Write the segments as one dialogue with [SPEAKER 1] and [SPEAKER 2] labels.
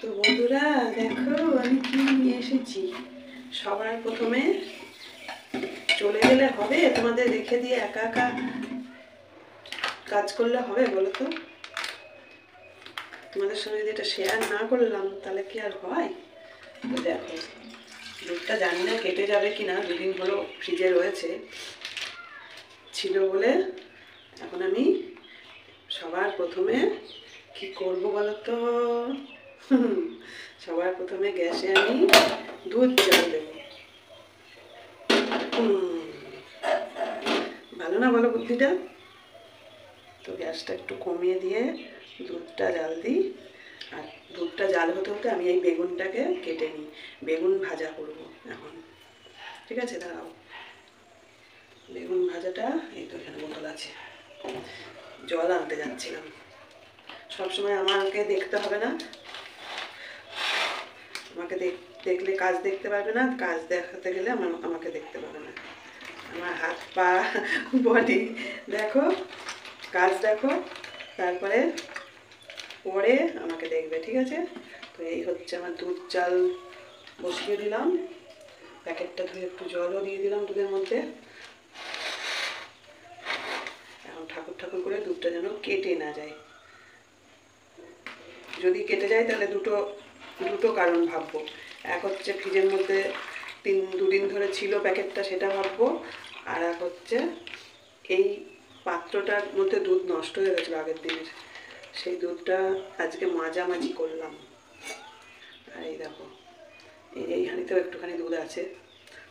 [SPEAKER 1] তো বন্ধুরা দেখো আমি কি নিয়ে এসেছি। সবার প্রথমে চলে গেলে হবে? তোমাদের রেখে দিয়ে একা একা কাজ করলে হবে বলো তো? তোমাদের সঙ্গে যদি এটা শেয়ার না করলাম তাহলে কি আর হয়? তো দেখো, দুধটা জানি না কেটে যাবে কিনা, দুদিন হলো ফ্রিজে রয়েছে, ছিল বলে। এখন আমি সবার প্রথমে কি করব বলো তো? সবার প্রথমে গ্যাসে আমি দুধ জাল দেব। ভালো না বলো বুদ্ধিটা? তো গ্যাসটা একটু কমিয়ে দিয়ে দুধটা জাল দিই। আর দুধটা জাল হতে হতে আমি এই বেগুনটাকে কেটে নিই, বেগুন ভাজা করব এখন। ঠিক আছে, দাঁড়াও। বেগুন ভাজাটা এই তো এখানে বোতল আছে, জল আনতে যাচ্ছিলাম। সবসময় আমাকে দেখতে হবে না, আমাকে দেখলে কাজ দেখতে পারবে না, কাজ দেখাতে গেলে আমাকে দেখতে পাবে না। আমার হাত পা বডি দেখো, কাজ দেখো, তারপরে পরে আমাকে দেখবে। ঠিক আছে? তো এই হচ্ছে আমার দুধ জাল বসিয়ে দিলাম, প্যাকেটটা ধুয়ে একটু জলও দিয়ে দিলাম দুধের মধ্যে। এখন ঠাকুর ঠাকুর করে দুধটা যেন কেটে না যায়। যদি কেটে যায় তাহলে দুটো কারণ ভাববো। এক হচ্ছে ফ্রিজের মধ্যে দুদিন ধরে ছিল প্যাকেটটা, সেটা ভাববো। আর এক হচ্ছে এই পাত্রটার মধ্যে দুধ নষ্ট হয়ে গেছিলো আগের দিনের, সেই দুধটা আজকে মাজামাজি করলাম। আর এই দেখো, এই হাঁড়িতেও একটুখানি দুধ আছে,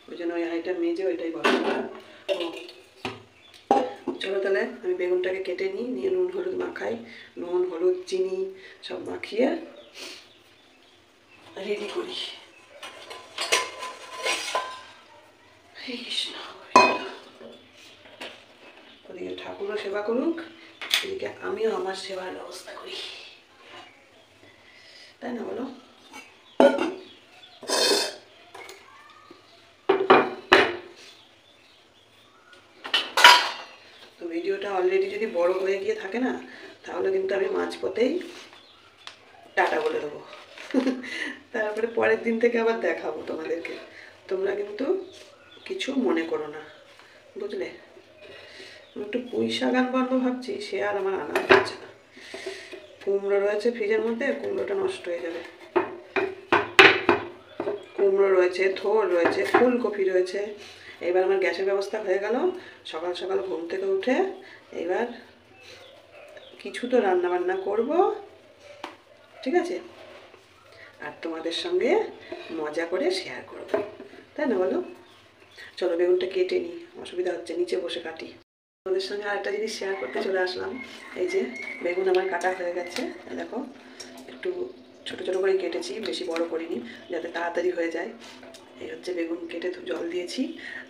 [SPEAKER 1] ওই জন্য ওই হাঁড়িটা মেজে ওইটাই বসালাম। চলো তাহলে আমি বেগুনটাকে কেটে নিয়ে নুন হলুদ মাখাই। নুন হলুদ চিনি সব মাখিয়ে রেডি করি। ওদিকে ঠাকুরও সেবা করুক, এদিকে আমিও আমার সেবার ব্যবস্থা করি, তাই না বলো? তো ভিডিওটা অলরেডি যদি বড় হয়ে গিয়ে থাকে না, তাহলে কিন্তু আমি মাঝপথেই টাটা বলে দেবো। তারপরে পরের দিন থেকে আবার দেখাবো তোমাদেরকে। তোমরা কিন্তু কিছু মনে করো না, বুঝলে? আমি একটু পুঁই শাক আনবো ভাবছি, সে আর আমার আনা হচ্ছে না। কুমড়ো রয়েছে ফ্রিজের মধ্যে, কুমড়োটা নষ্ট হয়ে যাবে। কুমড়ো রয়েছে, থোড় রয়েছে, ফুলকপি রয়েছে। এবার আমার গ্যাসের ব্যবস্থা হয়ে গেল। সকাল সকাল ঘুম থেকে উঠে এবার কিছু তো রান্না বান্না করব, ঠিক আছে? আর তোমাদের সঙ্গে মজা করে শেয়ার করব, তাই না বলো? চলো বেগুনটা কেটে নিই, অসুবিধা হচ্ছে, নিচে বসে কাটি। তোমাদের সঙ্গে আরেকটা জিনিস শেয়ার করতে চলে আসলাম। এই যে বেগুন আমার কাটা হয়ে গেছে, দেখো একটু ছোট ছোট করে কেটেছি, বেশি বড় করিনি, যাতে তাড়াতাড়ি হয়ে যায়। এই হচ্ছে বেগুন কেটে জল দিয়েছি।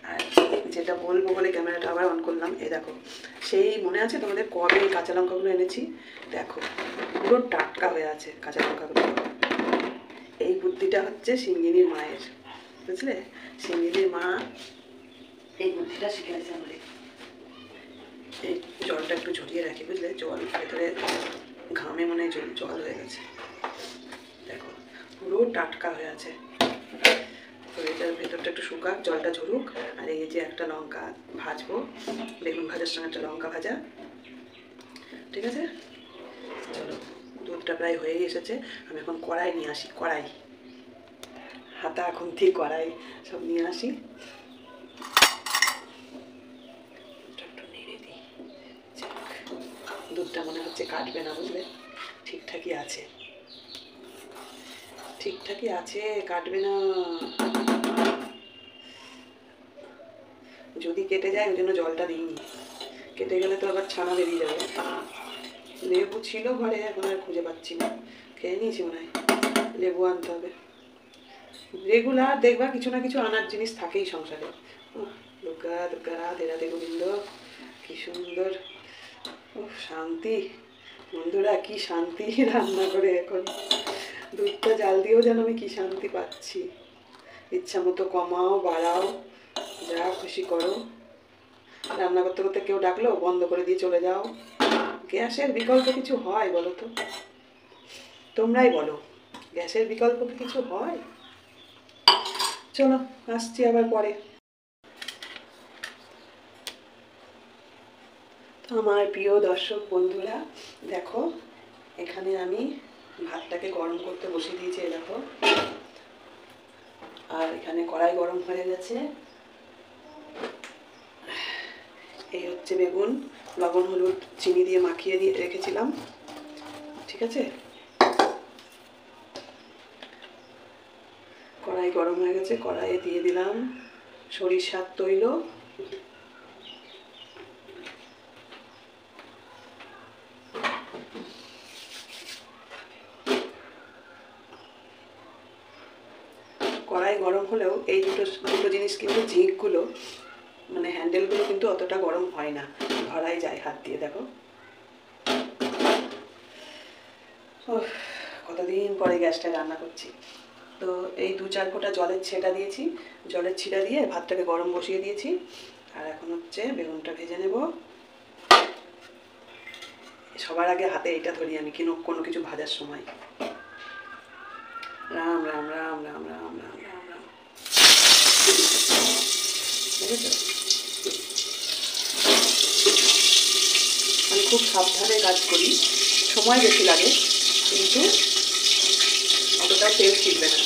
[SPEAKER 1] আর যেটা বলবো বলে ক্যামেরাটা আবার অন করলাম, এই দেখো, সেই মনে আছে তোমাদের কবে এই কাঁচা লঙ্কাগুলো এনেছি? দেখো পুরো টাটকা হয়ে আছে কাঁচা লঙ্কাগুলো। এই বুদ্ধিটা হচ্ছে সিঙ্গিনীর মায়ের, বুঝলে? সিঙ্গিনীর মা এই বুদ্ধিটা শিখেছে আমাদের। এই জলটা একটু ঝরিয়ে রাখি, বুঝলে? জল ভেতরে ঘামে মনে হয় জল হয়ে গেছে। দেখো পুরো টাটকা হয়ে আছে। তো এটার ভেতরটা একটু শুকাক, জলটা ঝরুক। আর এই যে একটা লঙ্কা ভাজবো, বেগুন ভাজার সঙ্গে একটা লঙ্কা ভাজা, ঠিক আছে? চলো, দুধটা প্রায় হয়েই এসেছে। আমি এখন কড়াই নিয়ে আসি, কড়াই হাতা খুন্তি কড়াই সব নিয়ে আসি। একটু নেড়ে দিই। দুধটা মনে হচ্ছে কাটবে না, বুঝলে? ঠিকঠাকই আছে, ঠিকঠাকই আছে, কাটবে না। যদি কেটে যায় ওই জন্য জলটা দিইনি, কেটে গেলে তো আবার ছানা বেরিয়ে যাবে। লেবু ছিল ঘরে, এখন আর খুঁজে পাচ্ছি না, খেয়ে নিয়েছি মনে হয়। লেবু আনতে হবে। রেগুলার দেখবা কিছু না কিছু আনার জিনিস থাকেই সংসারে। দুর্গা দুর্গা রাধে রাধে গোবিন্দ, কি সুন্দর, শান্তি। বন্ধুরা কি শান্তি রান্না করে এখন। দুধটা জাল দিয়েও যেন আমি কি শান্তি পাচ্ছি। ইচ্ছা মতো কমাও বাড়াও, যা খুশি করো। রান্না করতে করতে কেউ ডাকলো বন্ধ করে দিয়ে চলে যাও। গ্যাসের বিকল্প কিছু হয় বলো তো? তোমরাই বলো, গ্যাসের বিকল্প কি কিছু হয়? চলো আসছি আবার পরে। আমার প্রিয় দর্শক বন্ধুরা, দেখো এখানে আমি ভাতটাকে গরম করতে বসিয়ে দিয়েছি, দেখো। আর এখানে কড়াই গরম হয়ে গেছে। এই হচ্ছে বেগুন, লবণ হলুদ চিনি দিয়ে মাখিয়ে দিয়ে রেখেছিলাম, ঠিক আছে। কড়াই গরম হয়ে গেছে, কড়াইয়ে দিয়ে দিলাম সরিষার তৈল, কড়াই গরম হলেও এই দুটো জিনিস কিন্তু ঝিঁকগুলো মানে হ্যান্ডেলগুলো কিন্তু অতটা গরম হয় না, ধরাই যায় হাত দিয়ে, দেখো। কতদিন পরে গ্যাসটা রান্না করছি। তো এই 2-4 ফোঁটা জলের ছিটা দিয়েছি, জলের ছিটা দিয়ে ভাতটাকে গরম বসিয়ে দিয়েছি। আর এখন হচ্ছে বেগুনটা ভেজে নেব। সবার আগে হাতে এটা ধরি আমি কোনো কিছু ভাজার সময়। রাম রাম রাম রাম রাম রাম রাম রাম, দেখেছো? আমি খুব সাবধানে কাজ করি, সময় বেশি লাগে কিন্তু অতটা তেল ছিটবে না।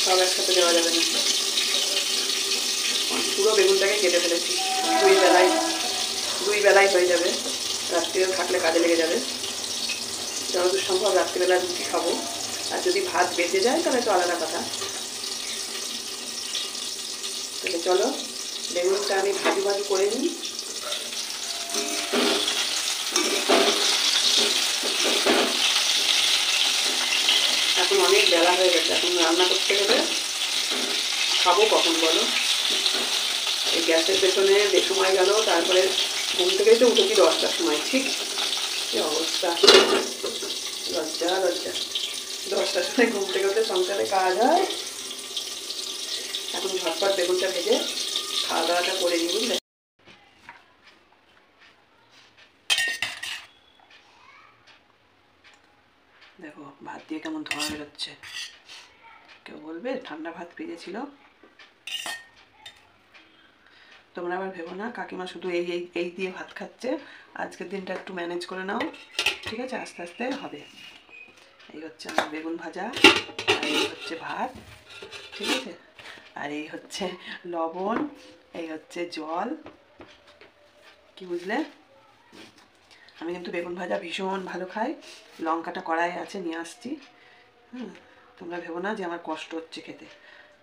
[SPEAKER 1] সব একসাথে দেওয়া যাবে না, পুরো বেগুনটাকে কেটে ফেলেছি। দুই বেলায় হয়ে যাবে, রাত্রিও থাকলে কাজে লেগে যাবে। যতদূর সম্ভব রাত্রিবেলা রুটি খাবো, আর যদি ভাত বেঁচে যায় তাহলে তো আলাদা কথা। তাহলে চলো বেগুনটা আমি ভাজি ভাজি করে নিই। এখন অনেক বেলা হয়ে গেছে, এখন রান্না করতে গেলে খাবো কখন বলো? এই গ্যাসের পেছনে যে সময় গেল, তারপরে ঘুম থেকেই তো উঠেছি 10টার সময়, ঠিক কি অবস্থা, লজ্জা লজ্জা। 10টার সময় ঘুম থেকে উঠে সংসারে কাজ হয়। এখন ঝটপট বেগুনটা ভেজে খাওয়া দাওয়াটা করে নিই, বুঝলে। দেখো ভাত দিয়ে কেমন ধোঁয়া বেরোচ্ছে, কেউ বলবে ঠান্ডা ভাত ভেজেছিল। তোমরা আবার ভেবো না কাকিমা শুধু এই দিয়ে ভাত খাচ্ছে, আজকের দিনটা একটু ম্যানেজ করে নাও, ঠিক আছে? আস্তে আস্তে হবে। এই হচ্ছে আমার বেগুন ভাজা, আর এই হচ্ছে ভাত, ঠিক আছে। আর এই হচ্ছে লবণ, এই হচ্ছে জল, কি বুঝলে? আমি কিন্তু বেগুন ভাজা ভীষণ ভালো খাই। লঙ্কাটা কড়াইয়ে আছে, নিয়ে আসছি। তোমরা ভেবো না যে আমার কষ্ট হচ্ছে খেতে।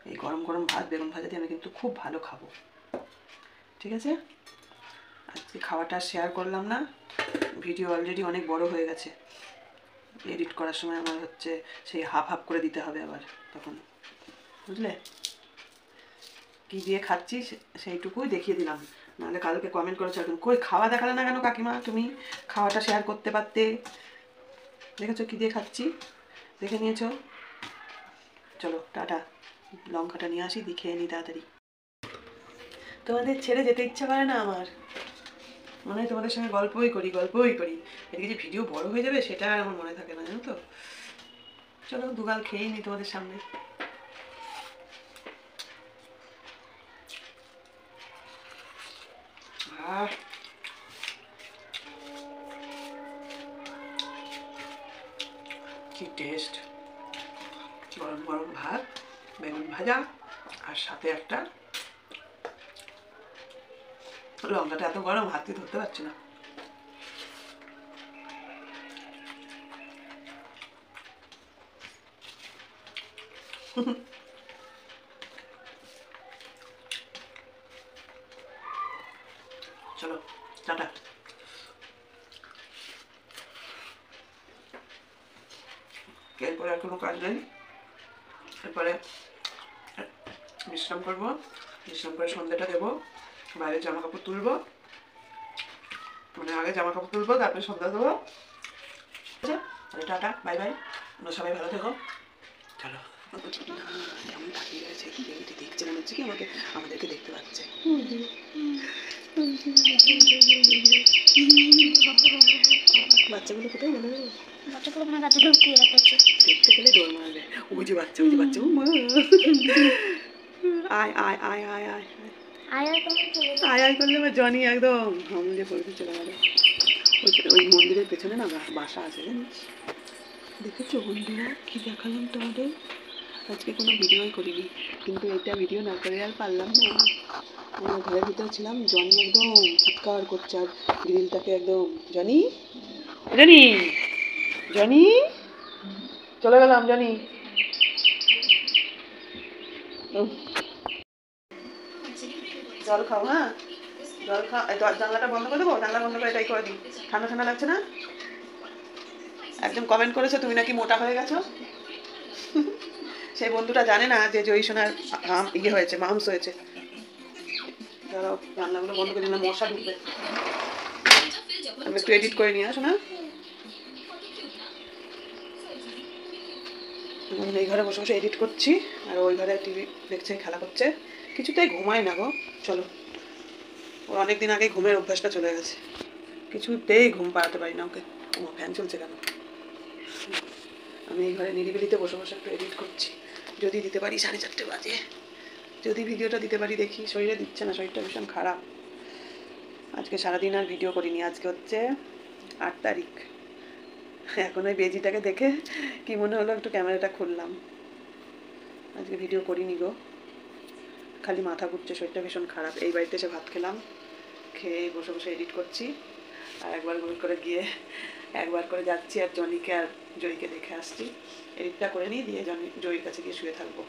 [SPEAKER 1] এই গরম গরম ভাত বেগুন ভাজা দিয়ে আমি কিন্তু খুব ভালো খাবো, ঠিক আছে। আজকে খাওয়াটা শেয়ার করলাম না, ভিডিও অলরেডি অনেক বড় হয়ে গেছে। এডিট করার সময় আমার হচ্ছে সেই হাফ হাফ করে দিতে হবে আবার তখন, বুঝলে। কী দিয়ে খাচ্ছি সেইটুকুই দেখিয়ে দিলাম, নাহলে কালকে কমেন্ট করেছো একদম, কই খাওয়া দেখালে না কেন কাকিমা, তুমি খাওয়াটা শেয়ার করতে পারতে। দেখেছো কী দিয়ে খাচ্ছি, দেখে নিয়েছো। চলো টাটা, লঙ্কাটা নিয়ে আসি, দিয়ে খেয়ে নিই তাড়াতাড়ি। তোমাদের ছেড়ে যেতে ইচ্ছা করে না আমার, মনে হয় তোমাদের সঙ্গে গল্পই করি। এদিকে যে ভিডিও বড় হয়ে যাবে সেটা আর আমার মনে থাকে না, জানো তো। চলো দুগাল খেয়েই নিই তোমাদের সামনে। কি টেস্ট, গরম গরম ভাত বেগুন ভাজা, আর সাথে একটা লঙ্কাটা এত গরম হাত দিয়ে ধরতে পারছি না। চলো টাটা। এরপরে আর কোনো কাজ নেই, এরপরে বিশ্রাম করবো, বিশ্রাম করে সন্ধ্যাটা দেবো, বাইরে জামা কাপড় তুলবো, মানে আগে জামা কাপড় তুলবো তারপরে সন্ধ্যা দেবো, ঠিক আছে। তাহলে টাটা, বাই বাই, তোমরা সবাই ভালো থেকো। চলো। কেমন তাকিয়ে রয়েছে, দেখছে মনে হচ্ছে কি আমাদেরকে দেখতে পাচ্ছে। বাচ্চাগুলো কোথায় গেল?
[SPEAKER 2] বাচ্চাগুলো মানে গাছগুলো লুকিয়ে রাখছে,
[SPEAKER 1] দেখতে পেলে দৌড় মারবে। ওই যে বাচ্চা, ওই যে বাচ্চা, ও মা। আয় আয় আয় আয় আয়
[SPEAKER 2] আয় আয় করে চলে যায়।
[SPEAKER 1] আয় আয় করলে আমার জনি একদম হামলে পড়ে চলে গেল। ওই মন্দিরের পেছনে না বাসা আছে জানিস? দেখেছো বন্ধুরা কি দেখালাম তোমাদের? আজকে কোনো ভিডিওই করিনি, কিন্তু এটা ভিডিও না করে আর পারলাম না। আমরা ঘরের ভিতরে ছিলাম, জনি একদম চিৎকার করছে আর গ্রিলটাকে একদম, জনি জনি জনি চলে গেলাম জনি। জল খাও, হ্যাঁ জল খাও। জানলাটা বন্ধ করে দেবো? জানলা বন্ধ করে এটাই করে দিই। ঠান্ডা ঠান্ডা লাগছে না? একজন কমেন্ট করেছে তুমি নাকি মোটা হয়ে গেছো। সেই বন্ধুটা জানে না যে জয়ী সোনার ইয়ে হয়েছে, মাংস হয়েছে। দাঁড়াও, রান্নাগুলো বন্ধ করে দিলাম, মশা ঢুকবে। আমি একটু এডিট করে নিয়ে আসো না। এই ঘরে বসে বসে এডিট করছি, আর ওই ঘরে টিভি দেখছে, খেলা করছে। কিছুতেই ঘুমায় না গো। চলো, ওর অনেকদিন আগে ঘুমের অভ্যাসটা চলে গেছে, কিছুতেই ঘুম পাড়াতে পারি না ওকে। ও ফ্যান চলছে কেন? আমি এই ঘরে নিরিবিলিতে বসে বসে একটু এডিট করছি, যদি দিতে পারি 4:30 বাজে, যদি ভিডিওটা দিতে পারি দেখি। শরীরে দিচ্ছে না, শরীরটা ভীষণ খারাপ। আজকে সারাদিন আর ভিডিও করিনি। আজকে হচ্ছে 8 তারিখ। এখন ওই বেজিটাকে দেখে কি মনে হলো, একটু ক্যামেরাটা খুললাম। আজকে ভিডিও করিনি গো, খালি মাথা ঘুরছে, শরীরটা ভীষণ খারাপ। এই বাড়িতে এসে ভাত খেলাম, খেয়ে বসে বসে এডিট করছি। আর একবার করে গিয়ে একবার করে যাচ্ছি আর জনিকে আর জয়ীকে দেখে আসছি। এডিটটা করে নিই, দিয়ে জয়ীর কাছে গিয়ে শুয়ে থাকবো।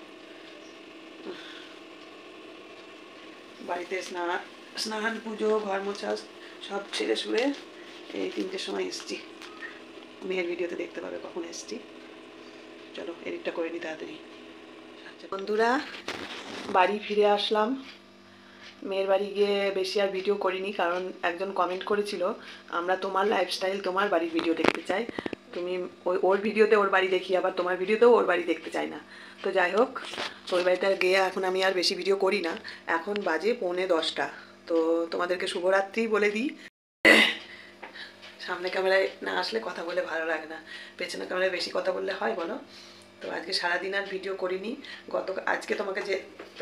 [SPEAKER 1] বাড়িতে স্নান পুজো ঘর মোছা সব ছেড়ে শুয়ে এই 3টের সময় এসছি। মেয়ের ভিডিওতে দেখতে পাবে কখন এসছি। চলো এডিটটা করে নিই তাড়াতাড়ি। আচ্ছা বন্ধুরা, বাড়ি ফিরে আসলাম। মেয়ের বাড়ি গিয়ে বেশি আর ভিডিও করিনি, কারণ একজন কমেন্ট করেছিল আমরা তোমার লাইফস্টাইল, তোমার বাড়ির ভিডিও দেখতে চাই। তুমি ওর ভিডিওতে ওর বাড়ি দেখি, আবার তোমার ভিডিওতেও ওর বাড়ি দেখতে চাই না। তো যাই হোক, ওই বাড়িটা গিয়ে এখন আমি আর বেশি ভিডিও করি না। এখন বাজে 9:45। তো তোমাদেরকে শুভরাত্রি বলে দিই। সামনে ক্যামেরায় না আসলে কথা বলে ভালো লাগে না, পেছনে ক্যামেরায় বেশি কথা বললে হয় বলো? তো আজকে সারাদিন আর ভিডিও করিনি। আজকে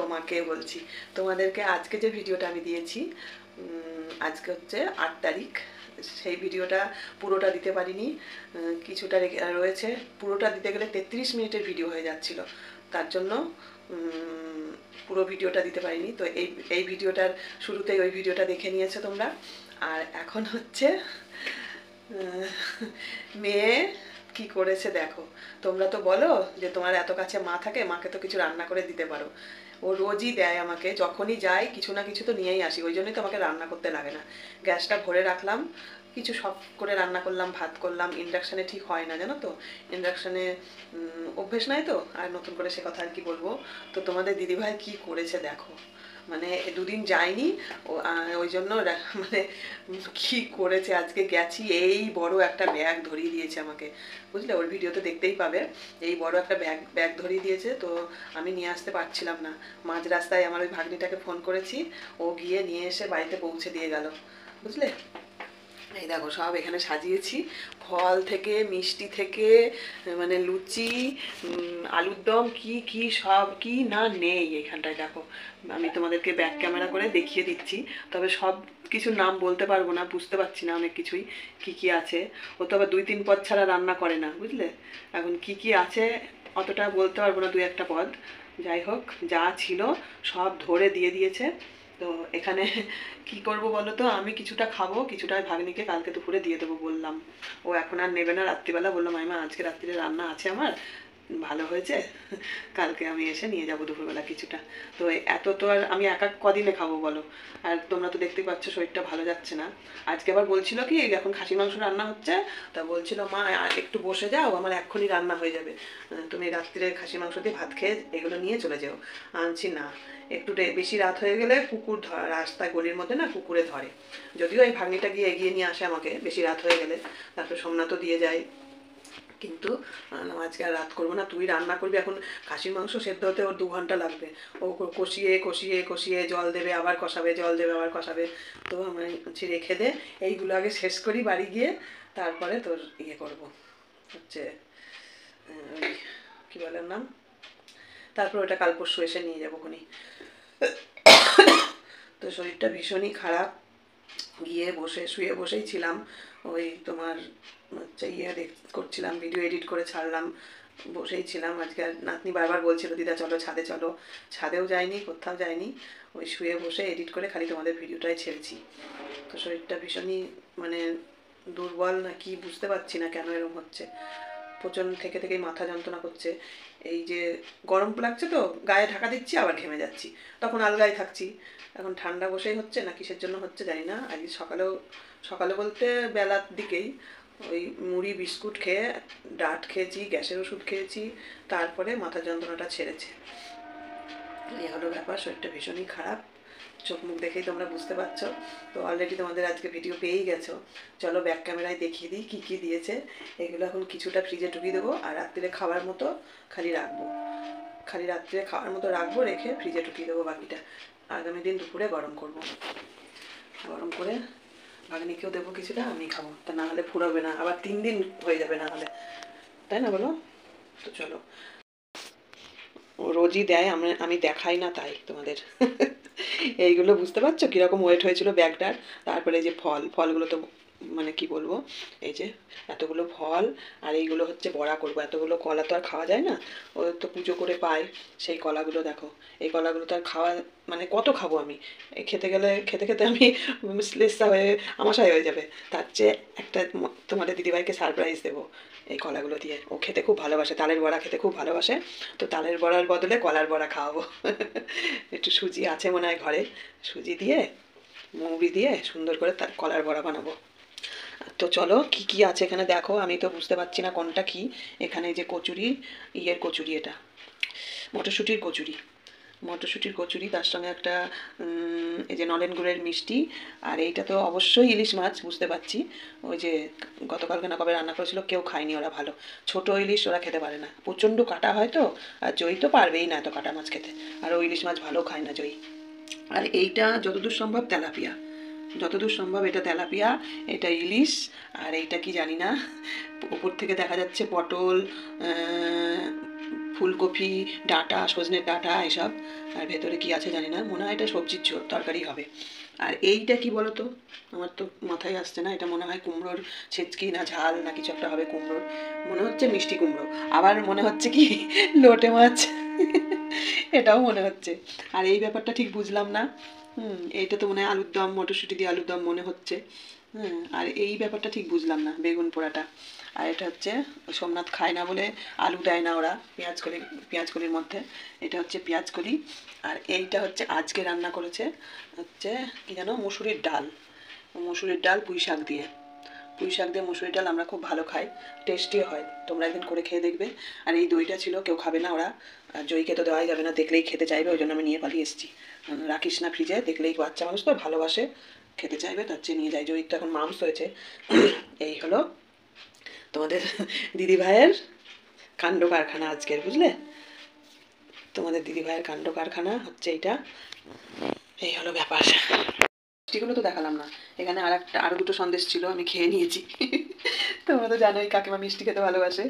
[SPEAKER 1] তোমাকে বলছি, তোমাদেরকে আজকে যে ভিডিওটা আমি দিয়েছি, আজকে হচ্ছে 8 তারিখ, সেই ভিডিওটা পুরোটা দিতে পারিনি, কিছুটা রয়েছে। পুরোটা দিতে গেলে 33 মিনিটের ভিডিও হয়ে যাচ্ছিল, তার জন্য পুরো ভিডিওটা দিতে পারিনি। তো এই ভিডিওটার শুরুতেই ওই ভিডিওটা দেখে নিয়েছো তোমরা। আর এখন হচ্ছে মেয়ে কি করেছে দেখো। তোমরা তো বলো যে তোমার এত কাছে মা থাকে, মাকে তো কিছু রান্না করে দিতে পারো। ও রোজই দেয় আমাকে, যখনই যাই কিছু না কিছু তো নিয়েই আসি, ওই জন্যই তো আমাকে রান্না করতে লাগে না। গ্যাসটা ভরে রাখলাম, কিছু সব করে রান্না করলাম, ভাত করলাম। ইন্ডাকশানে ঠিক হয় না জানো তো, ইন্ডাকশানে অভ্যেস নাই তো, আর নতুন করে সে কথা আর কি বলবো। তো তোমাদের দিদিভাই কি করেছে দেখো, মানে 2 দিন যায়নি ওই জন্য মানে কি করেছে। আজকে গেছি, এই বড় একটা ব্যাগ ধরিয়ে দিয়েছে আমাকে, বুঝলে? ওর ভিডিওতে দেখতেই পাবে, এই বড় একটা ব্যাগ ধরিয়ে দিয়েছে। তো আমি নিয়ে আসতে পারছিলাম না, মাঝ রাস্তায় আমার ওই ভাগ্নিটাকে ফোন করেছি, ও গিয়ে নিয়ে এসে বাড়িতে পৌঁছে দিয়ে গেল, বুঝলে? এই দেখো সব এখানে সাজিয়েছি, ফল থেকে মিষ্টি থেকে, মানে লুচি, আলুর দম, কি কি সব কি না নেই এখানটায় দেখো। আমি তোমাদেরকে ব্যাক ক্যামেরা করে দেখিয়ে দিচ্ছি, তবে সব কিছুর নাম বলতে পারবো না, বুঝতে পারছি না অনেক কিছুই কি কি আছে। ও তো আবার 2-3 পদ ছাড়া রান্না করে না, বুঝলে? এখন কি কি আছে অতটা বলতে পারবো না, 2-1টা পদ। যাই হোক, যা ছিল সব ধরে দিয়ে দিয়েছে। তো এখানে কি করব বলো তো, আমি কিছুটা খাবো, কিছুটা ভাগ্নিকে কালকে দুপুরে দিয়ে দেবো বললাম। ও এখন আর নেবে না, রাত্রিবেলা বললো মাইমা আজকে রাত্রিরে রান্না আছে আমার, ভালো হয়েছে, কালকে আমি এসে নিয়ে যাবো দুপুরবেলা কিছুটা। তো এত তো আর আমি একা কদিনে খাবো বলো? আর তোমরা তো দেখতেই পাচ্ছ শরীরটা ভালো যাচ্ছে না। আজকে আবার বলছিল কি এখন খাসি মাংস রান্না হচ্ছে, তা বলছিল মা একটু বসে যাও, আমার এক্ষুনি রান্না হয়ে যাবে, তুমি রাত্রিরে খাসি মাংস দিয়ে ভাত খেয়ে এগুলো নিয়ে চলে যাও। আনছি না, একটু বেশি রাত হয়ে গেলে কুকুর রাস্তায় গলির মধ্যে না কুকুরে ধরে, যদিও এই ভাগ্নিটা গিয়ে এগিয়ে নিয়ে আসে আমাকে বেশি রাত হয়ে গেলে, তারপর সোমনাথও দিয়ে যায়। কিন্তু আজকে আর রাত করবো না, তুই রান্না করবি। এখন খাসির মাংস সেদ্ধ হতে ওর 2 ঘন্টা লাগবে। ও কষিয়ে কষিয়ে কষিয়ে জল দেবে, আবার কষাবে, জল দেবে, আবার কষাবে। তো আমি বলছি রেখে দে, এইগুলো আগে শেষ করি বাড়ি গিয়ে, তারপরে তোর ইয়ে করবো, হচ্ছে ওই কী বলার নাম, তারপর ওটা কাল পরশু এসে নিয়ে যাবো খুনি। তো শরীরটা ভীষণই খারাপ, গিয়ে শুয়ে বসেই ছিলাম। ওই তোমার হচ্ছে করছিলাম, ভিডিও এডিট করে ছাড়লাম, বসেই ছিলাম। আজকে নাতনি বারবার বলছিল দিদা চলো ছাদে চলো, ছাদেও যাইনি, কোথাও যাইনি, ওই শুয়ে বসে এডিট করে খালি তোমাদের ভিডিওটাই ছেড়েছি। তো শরীরটা ভীষণই মানে দুর্বল না কি বুঝতে পারছি না কেন এরকম হচ্ছে। প্রচণ্ড থেকে থেকেই মাথা যন্ত্রণা করছে। এই যে গরম লাগছে তো গায়ে ঢাকা দিচ্ছি, আবার ঘেমে যাচ্ছি, তখন আলগায় থাকছি। এখন ঠান্ডা বসেই হচ্ছে না কিসের জন্য হচ্ছে জানি না। আজকে সকালে বলতে বেলার দিকেই ওই মুড়ি বিস্কুট খেয়ে ডাঁট খেয়েছি, গ্যাসের ওষুধ খেয়েছি, তারপরে মাথা যন্ত্রণাটা ছেড়েছে। এই হলো ব্যাপার, শরীরটা ভীষণই খারাপ, চোখ মুখ দেখেই তোমরা বুঝতে পারছো। তো অলরেডি তোমাদের আজকে ভিডিও পেয়েই গেছো। চলো ব্যাক ক্যামেরায় দেখিয়ে দিই কী কী দিয়েছে। এগুলো এখন কিছুটা ফ্রিজে ঢুকিয়ে দেবো, আর রাত্রিরে খাওয়ার মতো খালি রাখবো, রাত্রিরে খাওয়ার মতো রাখবো, রেখে ফ্রিজে ঢুকিয়ে দেবো। বাকিটা আগামী দিন দুপুরে গরম করব, গরম করে ভাগ্নিকেও দেবো কিছুটা, আমি খাবো। তা না হলে ফুরাবে না, আবার 3 দিন হয়ে যাবে না হলে, তাই না বলো? তো চলো, ও রোজই দেয়, আমি দেখাই না তাই তোমাদের। এইগুলো বুঝতে পারছো কীরকম ওয়েট হয়েছিল ব্যাগটার। তারপরে এই যে ফলগুলো তো মানে কি বলবো, এই যে এতগুলো ফল, আর এইগুলো হচ্ছে বড়া করবো। এতগুলো কলা তো আর খাওয়া যায় না, ও তো পুজো করে পায় সেই কলাগুলো। দেখো এই কলাগুলো তো আর খাওয়া মানে কত খাবো আমি, খেতে গেলে খেতে খেতে আমি লেসা হয়ে আমাশাই হয়ে যাবে। তার চেয়ে একটা তোমাদের দিদিভাইকে সারপ্রাইজ দেবো এই কলাগুলো দিয়ে। ও খেতে খুব ভালোবাসে, তালের বড়া খেতে খুব ভালোবাসে, তো তালের বড়ার বদলে কলার বড়া খাওয়াবো। একটু সুজি আছে মনে হয় ঘরে, সুজি দিয়ে মৌরি দিয়ে সুন্দর করে তার কলার বড়া বানাবো। তো চলো কি কি আছে এখানে দেখো, আমি তো বুঝতে পারছি না কোনটা কি। এখানে যে কচুরি, কচুরি, এটা মটরশুঁটির কচুরি, তার সঙ্গে একটা এই যে নলেন গুড়ের মিষ্টি, আর এইটা তো অবশ্যই ইলিশ মাছ, বুঝতে পারছি। ওই যে গতকালকে না কবে রান্না করেছিল, কেউ খায়নি ওরা, ভালো ছোট ইলিশ ওরা খেতে পারে না, প্রচণ্ড কাটা হয় তো। আর জয়ী তো পারবেই না এত কাটা মাছ খেতে, আর ওই ইলিশ মাছ ভালো খায় না জয়ী। আর এইটা যতদূর সম্ভব তেলাপিয়া, এটা তেলাপিয়া, এটা ইলিশ। আর এইটা কি জানি না, উপর থেকে দেখা যাচ্ছে পটল, ফুলকপি, ডাঁটা, সজনের ডাঁটা এসব, আর ভেতরে কি আছে জানি না, মনে হয় এটা সবজির তরকারি হবে। আর এইটা কি বলো তো, আমার তো মাথায় আসছে না, এটা মনে হয় কুমড়োর ছেচকি না ঝাল না কিছু একটা হবে কুমড়োর, মনে হচ্ছে মিষ্টি কুমড়ো, আবার মনে হচ্ছে কি লোটে মাছ, এটাও মনে হচ্ছে। আর এই ব্যাপারটা ঠিক বুঝলাম না। এইটা তো মনে হয় আলুর দম, মটরশুঁটি দিয়ে আলুর দম মনে হচ্ছে। আর এই ব্যাপারটা ঠিক বুঝলাম না, বেগুন পোড়াটা। আর এটা হচ্ছে সোমনাথ খায় না বলে আলু দেয় না ওরা পেঁয়াজকলির মধ্যে, এটা হচ্ছে পেঁয়াজকলি। আর এইটা হচ্ছে আজকে রান্না করেছে হচ্ছে কি যেন, মুসুরির ডাল পুঁই শাক দিয়ে মুসুরির ডাল আমরা খুব ভালো খাই, টেস্টি হয়, তোমরা একদিন করে খেয়ে দেখবে। আর এই দইটা ছিল, কেউ খাবে না ওরা, আর জয়ীকে তো দেওয়াই যাবে না, দেখলেই খেতে চাইবে, ওই জন্য আমি নিয়ে পালিয়ে এসেছি। রাখিস না ফ্রিজে, দেখলেই বাচ্চা মানুষ তো ভালোবাসে, খেতে চাইবে, তার চেয়ে নিয়ে যায়। জয়ীর তো এখন মামস হয়েছে। এই হলো তোমাদের দিদি ভাইয়ের কাণ্ড কারখানা আজকের, বুঝলে? তোমাদের দিদি ভাইয়ের কাণ্ড কারখানা হচ্ছে এইটা। এই হলো ব্যাপার। মিষ্টিগুলো তো দেখালাম না, এখানে আরো দুটো সন্দেশ ছিল, আমি খেয়ে নিয়েছি। তোমরা তো জানোই কাকিমা মিষ্টি খেতে ভালোবাসে।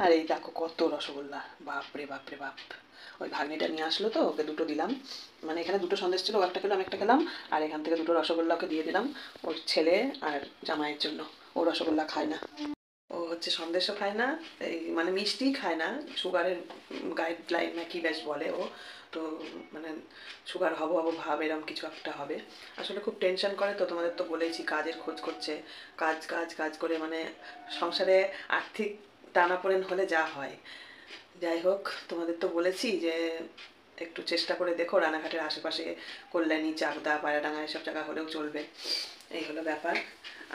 [SPEAKER 1] আর এই দেখো কত রসগোল্লা, বাপরে বাপরে বাপ। ওই ভাগ্নিটা নিয়ে আসলো তো, ওকে দুটো দিলাম, মানে এখানে দুটো সন্দেশ ছিল, ও একটা খেলাম একটা খেলাম, আর এখান থেকে দুটো রসগোল্লা ওকে দিয়ে দিলাম, ওর ছেলে আর জামাইয়ের জন্য। ও রসগোল্লা খায় না, ও হচ্ছে সন্দেশও খায় না, এই মানে মিষ্টিই খায় না, সুগারের গাইডলাইন না কি বেশ বলে ও, তো মানে সুগার হবো ভাব এরম কিছু একটা হবে। আসলে খুব টেনশন করে, তো তোমাদের তো বলেইছি কাজের খোঁজ করছে, কাজ কাজ কাজ করে মানে সংসারে আর্থিক টানাপোড়েন হলে যা হয়। যাই হোক, তোমাদের তো বলেছি যে একটু চেষ্টা করে দেখো, রানাঘাটের আশেপাশে কল্যাণী, চাকদা, পায়রাডাঙ্গা এসব জায়গা হলেও চলবে। এই হলো ব্যাপার।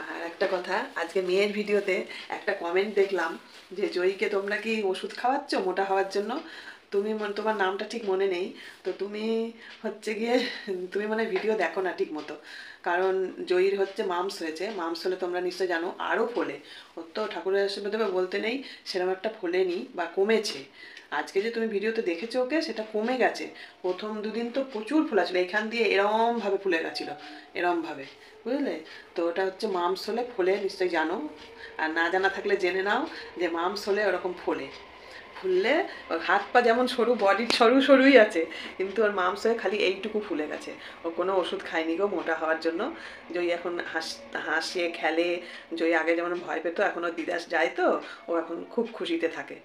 [SPEAKER 1] আর একটা কথা, আজকে মেয়ের ভিডিওতে একটা কমেন্ট দেখলাম যে জয়ীকে তোমরা কি ওষুধ খাওয়াচ্ছ মোটা হওয়ার জন্য? তোমার নামটা ঠিক মনে নেই। তো তুমি হচ্ছে গিয়ে তুমি মানে ভিডিও দেখো না ঠিক মতো, কারণ জয়ীর হচ্ছে মামস হয়েছে। মামস হলে তোমরা নিশ্চয়ই জানো আরও ফোলে। ওর তো ঠাকুরের আশীর্বাদে বলতে নেই সেরকম একটা ফোলেনি বা কমেছে। আজকে যে তুমি ভিডিওতে দেখেছো ওকে, সেটা কমে গেছে। প্রথম দুদিন তো প্রচুর ফোলা ছিল, এখান দিয়ে এরমভাবে ফুলে গেছিলো, এরমভাবে, বুঝলে? তো ওটা হচ্ছে মামস হলে ফোলে, নিশ্চয়ই জানো। আর না জানা থাকলে জেনে নাও যে মামস হলে ওরকম ফোলে। ফুললে ওর হাত পা যেমন সরু, বডির সরু সরুই আছে, কিন্তু ওর মাংস হয়ে খালি এইটুকু ফুলে গেছে। ও কোনো ওষুধ খায়নি গো মোটা হওয়ার জন্য। জয়ী এখন হাসিয়ে খেলে। জয়ী আগে যেমন ভয় পেতো, এখন ওর দিদাস যায় তো ও এখন খুব খুশিতে থাকে।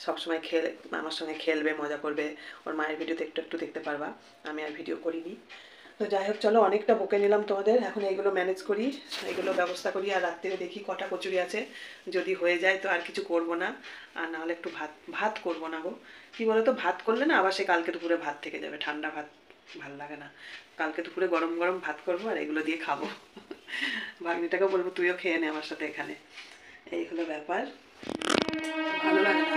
[SPEAKER 1] সবসময় খেলে আমার সঙ্গে খেলবে, মজা করবে। ওর মায়ের ভিডিওতে একটু একটু দেখতে পারবা, আমি আর ভিডিও করিনি। তো যাই হোক, চলো অনেকটা বকে নিলাম তোমাদের। এখন এইগুলো ম্যানেজ করি, এইগুলো ব্যবস্থা করি, আর রাত্রে দেখি কটা কচুরি আছে। যদি হয়ে যায় তো আর কিছু করব না, আর নাহলে একটু ভাত করব না গো। কী বলো তো, ভাত করলে না আবার সে কালকে দুপুরে ভাত থেকে যাবে, ঠান্ডা ভাত ভাল লাগে না। কালকে দুপুরে গরম গরম ভাত করবো আর এগুলো দিয়ে খাবো। ভাগ্নিটাকেও বলবো তুইও খেয়ে নে আমার সাথে এখানে। এই হলো ব্যাপার, ভালো লাগে না।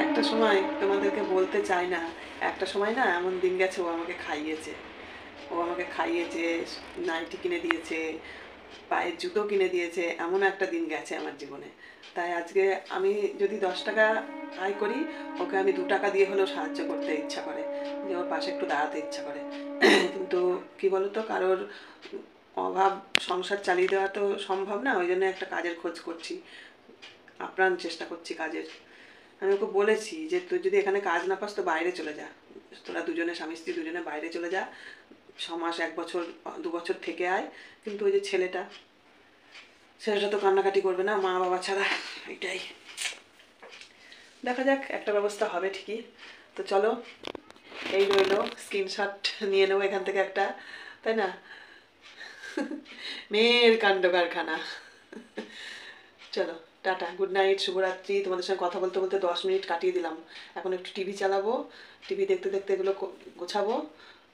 [SPEAKER 1] একটা সময় তোমাদেরকে বলতে চাই না, একটা সময় না এমন দিন গেছে ও আমাকে খাইয়েছে। ও আমাকে খাইয়েছে, নাইটি কিনে দিয়েছে, পায়ের জুতো কিনে দিয়েছে। এমন একটা দিন গেছে আমার জীবনে। তাই আজকে আমি যদি 10 টাকা আয় করি, ওকে আমি 2 টাকা দিয়ে হলেও সাহায্য করতে ইচ্ছা করে, যে ওর পাশে একটু দাঁড়াতে ইচ্ছা করে। কিন্তু কি বলতো, কারোর অভাব সংসার চালিয়ে দেওয়া তো সম্ভব না, ওই জন্য একটা কাজের খোঁজ করছি, আপ্রাণ চেষ্টা করছি কাজের। আমি ওকে বলেছি যে তুই যদি এখানে কাজ না পাস তো বাইরে চলে যা, তোরা দুজনে স্বামী স্ত্রী দুজনে বাইরে চলে যা, 6 মাস 1 বছর 2 বছর থেকে আয়। কিন্তু ওই যে ছেলেটা তো কান্নাকাটি করবে না মা বাবা ছাড়া, এটাই। দেখা যাক, একটা ব্যবস্থা হবে ঠিকই। তো চলো, এই রইলো, স্ক্রিনশট নিয়ে নেবো এখান থেকে একটা, তাই না? মেয়ের কাণ্ড কারখানা। চলো টাটা, গুড নাইট, শুভরাত্রি। তোমাদের সঙ্গে কথা বলতে বলতে 10 মিনিট কাটিয়ে দিলাম। এখন একটু টিভি চালাবো, টিভি দেখতে দেখতে এগুলো গোছাবো,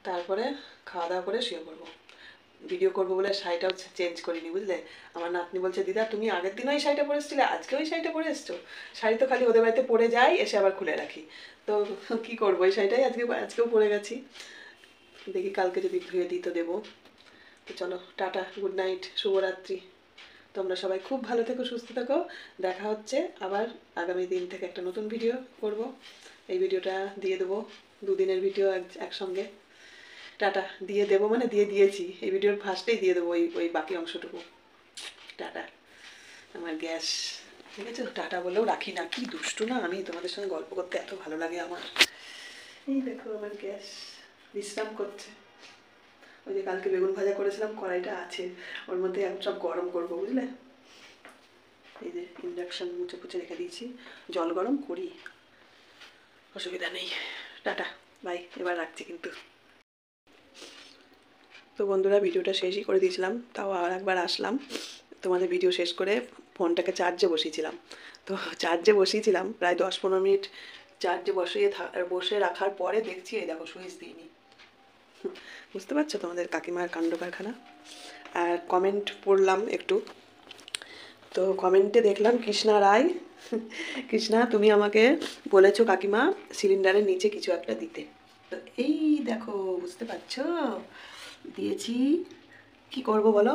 [SPEAKER 1] তারপরে খাওয়া দাওয়া করে শুয়ে পড়বো। ভিডিও করবো বলে শাড়িটাও চেঞ্জ করিনি, বুঝলে? আমার নাতনি বলছে, দিদা তুমি আগের দিন ওই শাড়িটা পরে এসেছিলে, আজকে ওই শাড়িটা পরে এসছো। শাড়ি তো খালি ওদের বাড়িতে পরে যাই, এসে আবার খুলে রাখি। তো কি করবো, এই শাড়িটাই আজকেও পরে গেছি। দেখি কালকে যদি ধুয়ে দিই তো দেবো। তো চলো টাটা, গুড নাইট, শুভরাত্রি। তোমরা সবাই খুব ভালো থেকো, সুস্থ থেকো। দেখা হচ্ছে আবার আগামী দিন থেকে একটা নতুন ভিডিও করব। এই ভিডিওটা দিয়ে দেবো, 2 দিনের ভিডিও একসঙ্গে। টাটা, দিয়ে দেবো মানে দিয়ে দিয়েছি, এই ভিডিওর ফার্স্টেই দিয়ে দেবো ওই বাকি অংশটুকু। টাটা। আমার গ্যাস, ঠিক আছে? টাটা বলেও রাখি না, কি দুষ্টু না আমি, তোমাদের সঙ্গে গল্প করতে এত ভালো লাগে আমার। এই দেখো আমার গ্যাস বিশ্রাম করছে। ওই যে কালকে বেগুন ভাজা করেছিলাম, কড়াইটা আছে, ওর মধ্যে এখন সব গরম করবো, বুঝলে? এই যে ইন্ডাকশন মুছে ফুছে রেখে দিয়েছি, জল গরম করি, অসুবিধা নেই। টাটা, বাই, এবার রাখছি কিন্তু। তো বন্ধুরা, ভিডিওটা শেষই করে দিয়েছিলাম, তাও আর একবার আসলাম। তোমাদের ভিডিও শেষ করে ফোনটাকে চার্জে বসিয়েছিলাম। তো চার্জে বসিয়েছিলাম প্রায় 10-15 মিনিট চার্জে বসে রাখার পরে দেখছি এই দেখো সুইচ দিইনি। বুঝতে পারছো তোমাদের কাকিমার কাণ্ড কারখানা। আর কমেন্ট পড়লাম একটু, তো কমেন্টে দেখলাম কৃষ্ণা রায়, কৃষ্ণা তুমি আমাকে বলেছো কাকিমা সিলিন্ডারের নিচে কিছু একটা দিতে। তো এই দেখো, বুঝতে পারছো, দিয়েছি। কি করব বলো,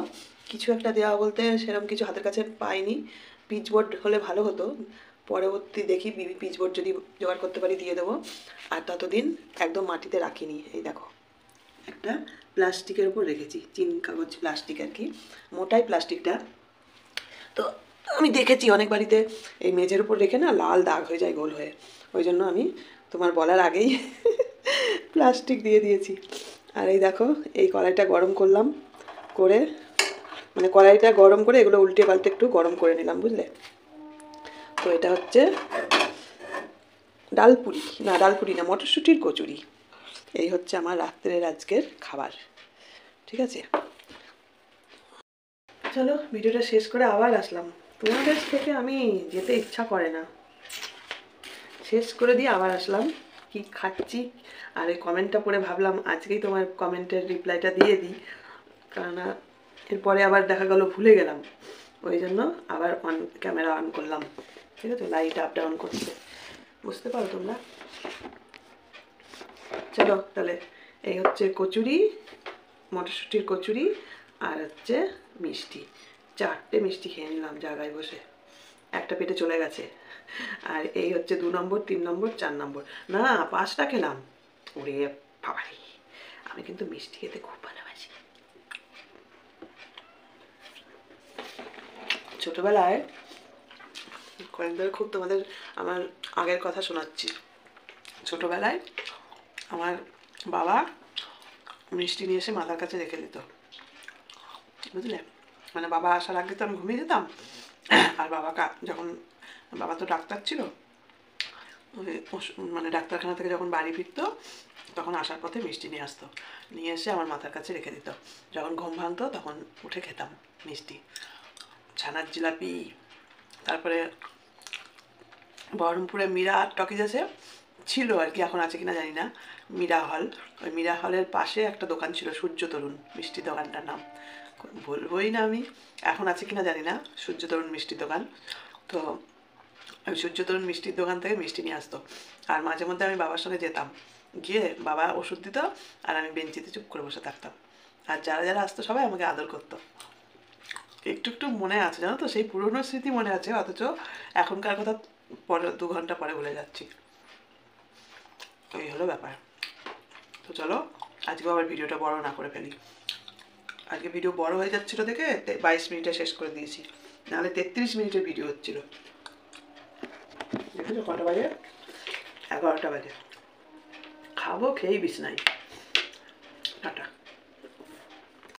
[SPEAKER 1] কিছু একটা দেওয়া বলতে সেরকম কিছু হাতের কাছে পাইনি। পিচবোর্ড হলে ভালো হতো, পরবর্তী দেখি পিচবোর্ড যদি জোগাড় করতে পারি দিয়ে দেবো। আর ততদিন একদম মাটিতে রাখিনি। এই দেখো, একটা প্লাস্টিকের উপর রেখেছি, চিন কাগজ প্লাস্টিক আর কি, মোটাই প্লাস্টিকটা। তো আমি দেখেছি অনেক বাড়িতে এই মেঝের উপর রেখে না লাল দাগ হয়ে যায় গোল হয়ে, ওই জন্য আমি তোমার বলার আগেই প্লাস্টিক দিয়ে দিয়েছি। আর এই দেখো, এই কড়াইটা গরম করলাম, করে মানে কড়াইটা গরম করে এগুলো উল্টে পাল্টে একটু গরম করে নিলাম, বুঝলে? তো এটা হচ্ছে ডালপুরি না মটরশুঁটির কচুরি। এই হচ্ছে আমার রাত্রের আজকের খাবার, ঠিক আছে? চলো ভিডিওটা শেষ করে আবার আসলাম, তোমাদের থেকে আমি যেতে ইচ্ছা করে না, শেষ করে দিয়ে আবার আসলাম। কি খাচ্ছি আর এই কমেন্টটা পড়ে ভাবলাম আজকেই তোমার কমেন্টের রিপ্লাইটা দিয়ে দিই, কারণ এরপরে আবার দেখা গেল ভুলে গেলাম, ওই জন্য আবার ক্যামেরা অন করলাম। ঠিক আছে, লাইট আপ ডাউন করছে, বুঝতে পারো তোমরা। চলো তাহলে, এই হচ্ছে কচুরি, মটরশুঁটির কচুরি, আর হচ্ছে মিষ্টি। 4টে মিষ্টি খেয়ে নিলাম জায়গায় বসে, একটা পেটে চলে গেছে। আর এই হচ্ছে 2 নম্বর, 3 নম্বর, 4 নম্বর, না 5টা খেলাম। ওরে বাবারে, আমি কিন্তু মিষ্টি খেতে খুব ভালোবাসি। ছোটবেলায় কয়েকদিন ধরে খুব তোমাদের আমার আগের কথা শোনাচ্ছি। ছোটবেলায় আমার বাবা মিষ্টি নিয়ে এসে মাথার কাছে রেখে দিত, বুঝলে। মানে বাবা আসার আগে তো আমি ঘুমিয়ে যেতাম, আর যখন বাবা তো ডাক্তার ছিল, মানে ডাক্তারখানা থেকে যখন বাড়ি ফিরতো তখন আসার পথে মিষ্টি নিয়ে আসতো, নিয়ে এসে আমার মাথার কাছে রেখে দিত। যখন ঘুম ভাঙতো তখন উঠে খেতাম মিষ্টি, ছানার জিলাপি। তারপরে বহরমপুরে মীরা টকিজ আছে, ছিল আর কি, এখন আছে কিনা জানি না, মীরা হল। ওই মীরা হলের পাশে একটা দোকান ছিল, সূর্য তরুণ মিষ্টি দোকানটার নাম বলবোই না আমি, এখন আছে কিনা জানি না, সূর্য তরুণ মিষ্টির দোকান। তো ওই সূর্য তরুণ মিষ্টির দোকান থেকে মিষ্টি নিয়ে আসতো, আর মাঝে মধ্যে আমি বাবার সঙ্গে যেতাম, গিয়ে বাবা ওষুধ দিত আর আমি বেঞ্চিতে চুপ করে বসে থাকতাম, আর যারা যারা আসতো সবাই আমাকে আদর করতো। একটু একটু মনে আছে জানো তো, সেই পুরনো স্মৃতি মনে আছে, অথচ এখনকার কথা পরে 2 ঘন্টা পরে ভুলে যাচ্ছি। এই হলো ব্যাপার। তো চলো, আজকে আবার ভিডিওটা বড় না করে ফেলি। আজকে ভিডিও বড় হয়ে যাচ্ছিলো দেখে 22 মিনিটে শেষ করে দিয়েছি, নাহলে 33 মিনিটের ভিডিও হচ্ছিল। দেখেছো কটা বাজে? 11টা বাজে। খাবো, খেয়েই বিছনায়। টাটা।